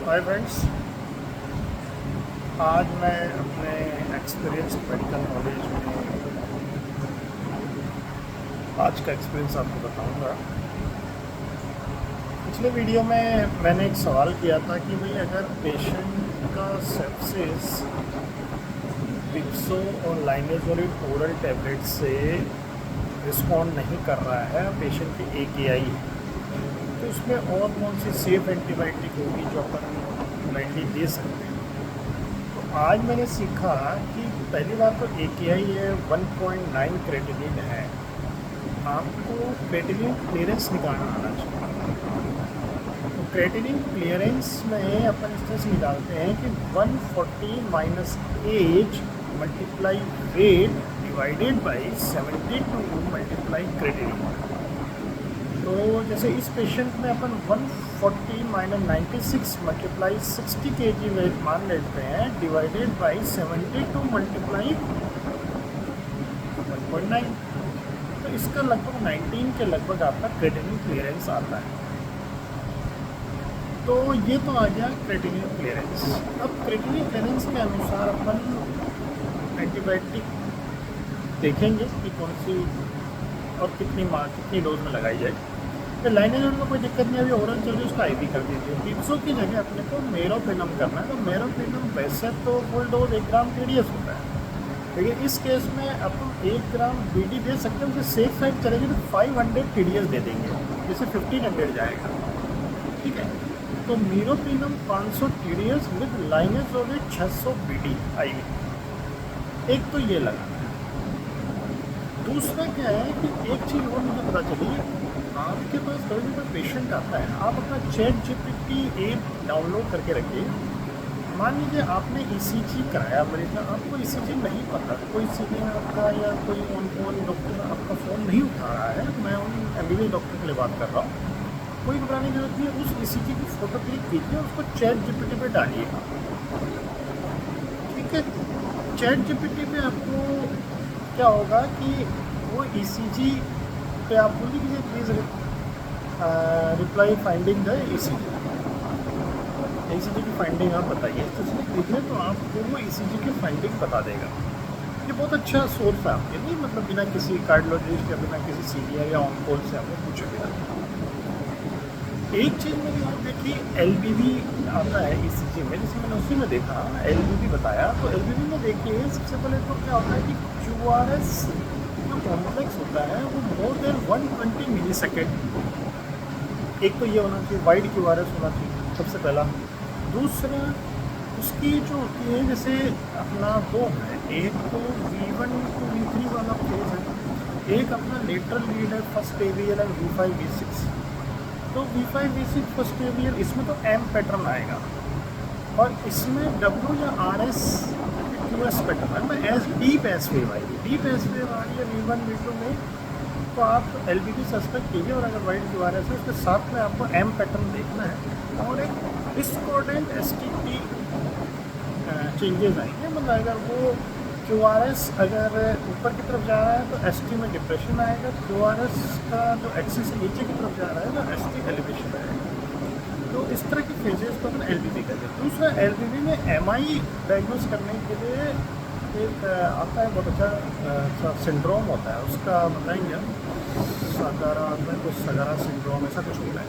Hi friends, आज मैं अपने एक्सपीरियंस मेडिकल नॉलेज में आज का एक्सपीरियंस आपको बताऊंगा। पिछले वीडियो में मैंने एक सवाल किया था कि भाई अगर पेशेंट का सेप्सिस विक्सो और लाइनेजोलिड ओरल टैबलेट से रिस्पॉन्ड नहीं कर रहा है, पेशेंट की AKI है, तो उसमें और कौन सी सेफ एंटीबायोटिक होगी जो अपन ब्लाइंडली दे सकते हैं। तो आज मैंने सीखा कि पहली बात तो AKI है 1.9 क्रेटिनिन है, आपको क्रेटिनिन क्लियरेंस निकालना आना चाहिए। तो क्रेटिनिन क्लियरेंस में अपन इस तरह से निकालते हैं कि 140 minus age multiply weight divided by 72 multiply creatinine. तो जैसे इस पेशेंट में अपन 140 माइनस 96 मल्टीप्लाई 60 kg वेट मान लेते हैं डिवाइडेड बाई 72 मल्टीप्लाई 1.9, तो इसका लगभग 19 के लगभग आपका क्रेटिनिन क्लियरेंस आता है। तो ये तो आ गया क्रेटिनिन क्लियरेंस। अब क्रेटिनिन क्लियरेंस के अनुसार अपन एंटीबायोटिक देखेंगे कि कौन सी और कितनी डोज में लगाई जाए। तो लाइनेजोलिड में कोई दिक्कत नहीं, अभी ओरल चल रही उसका IV कर दीजिए। विक्सो की जगह अपने को मेरोपेनम करना है। तो मेरोपेनम वैसे तो फुल डोज 1 ग्राम TDS होता है, लेकिन इस केस में अपन 1 ग्राम BD दे सकते हैं। उससे सेफ साइड चलेगी तो 500 TDS दे देंगे, जिससे 1500 जाएगा। ठीक है, तो meropenem 500 TDS with linezolid 600 BD IV। एक तो ये लगा। दूसरा क्या है कि एक चीज़ और मुझे पता चली, आपके पास कभी भी कोई पेशेंट आता है, आप अपना ChatGPT ऐप डाउनलोड करके रखिए। मान लीजिए आपने ECG कराया मरीज का, आपको ECG नहीं पता, कोई सीनियर आपका या कोई ऑन कॉल डॉक्टर आपका फ़ोन नहीं उठा रहा है, मैं उन MBBS डॉक्टर के लिए बात कर रहा हूँ, कोई घबराने की जरूरत नहीं है। उस ECG की फ़ोटो क्लिक कीजिए, उसको ChatGPT पे डालिए। ठीक है, ChatGPT पे आपको क्या होगा कि वो ECG पे आप बोलिए कि please reply finding the ECG की फाइंडिंग आप बताइए। तो इसमें लिखने तो आपको वो ECG की फाइंडिंग बता देगा। ये बहुत अच्छा सोर्स है आपके लिए, मतलब बिना किसी कार्डियोलॉजिस्ट या बिना किसी सीनियर या ऑन कॉल से आपको पूछे बिना। एक चीज़ मैंने और देखी, LBV आता है ECG में, जिसमें मैंने उसी में देखा LBV बताया। तो LBV में देखिए सबसे पहले तो क्या होता है कि QRS जो कॉम्प्लेक्स होता है वो मोर देन 120 मिली सेकेंड। एक तो ये होना चाहिए, वाइड QRS होना चाहिए सबसे पहला। दूसरा उसकी जो होती है, जैसे अपना दो है, एक तो V1 to V3 वाला फेज है, एक अपना लेटरल लीड है first AVL and V5 V6। तो V5 V6 फर्स्ट AVL, इसमें तो M पैटर्न आएगा और इसमें W या RS QS पैटर्न है। मैं डीप एस वेव आएगी, डीप एस वेव आ रही है V1 V2 में, तो आप LBV सस्पेक्ट कीजिए। और अगर वाइड QRS है उसके साथ में आपको M पैटर्न देखना है और एक डिस्कॉर्डेंट STT चेंजेस आएंगे। मतलब अगर वो QRS अगर ऊपर की तरफ जा रहा है तो ST में डिप्रेशन आएगा, QRS का जो एक्सिस नीचे की तरफ जा रहा है तो ST एलिवेशन आएगा। तो इस तरह की फेजेस को अपन LBV कहते हैं। दूसरा LBV में MI डायग्नोस करने के लिए एक आता है बहुत अच्छा सिंड्रोम होता है, उसका बताएंगे सगारा में, कुछ सगारा सिंड्रोम ऐसा कुछ होता है।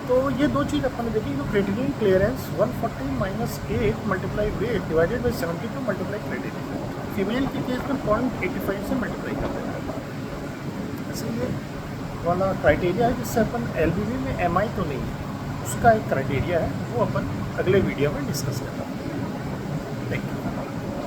तो ये दो चीज़ अपन ने देखी, जो creatinine clearance 140 minus 8 multiply weight divided by 72 multiply creatinine, female के केस में 0.85 से मल्टीप्लाई कर देना है। इसलिए वाला क्राइटेरिया है जिससे अपन LBV में MI तो नहीं है, उसका एक क्राइटेरिया है, वो अपन अगले वीडियो में डिस्कस करते हैं। Thank you.